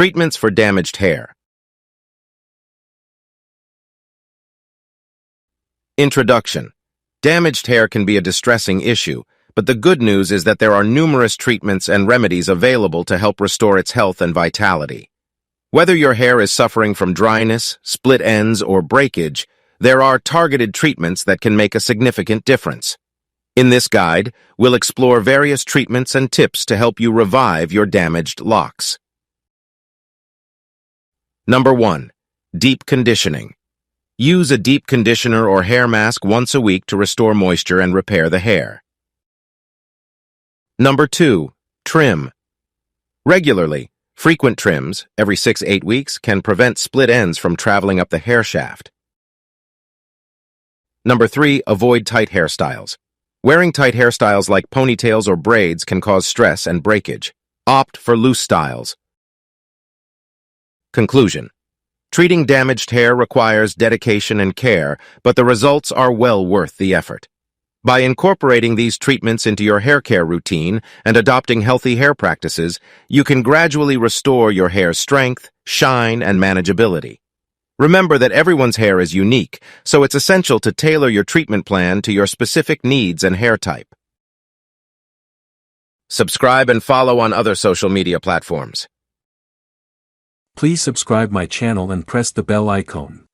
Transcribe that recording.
Treatments for damaged hair. Introduction. Damaged hair can be a distressing issue, but the good news is that there are numerous treatments and remedies available to help restore its health and vitality. Whether your hair is suffering from dryness, split ends, or breakage, there are targeted treatments that can make a significant difference. In this guide, we'll explore various treatments and tips to help you revive your damaged locks. Number 1. Deep conditioning. Use a deep conditioner or hair mask once a week to restore moisture and repair the hair. Number 2. Trim. Regularly, frequent trims, every 6-8 weeks, can prevent split ends from traveling up the hair shaft. Number 3. Avoid tight hairstyles. Wearing tight hairstyles like ponytails or braids can cause stress and breakage. Opt for loose styles. Conclusion. Treating damaged hair requires dedication and care, but the results are well worth the effort. By incorporating these treatments into your hair care routine and adopting healthy hair practices, you can gradually restore your hair's strength, shine, and manageability. Remember that everyone's hair is unique, so it's essential to tailor your treatment plan to your specific needs and hair type. Subscribe and follow on other social media platforms. Please subscribe my channel and press the bell icon.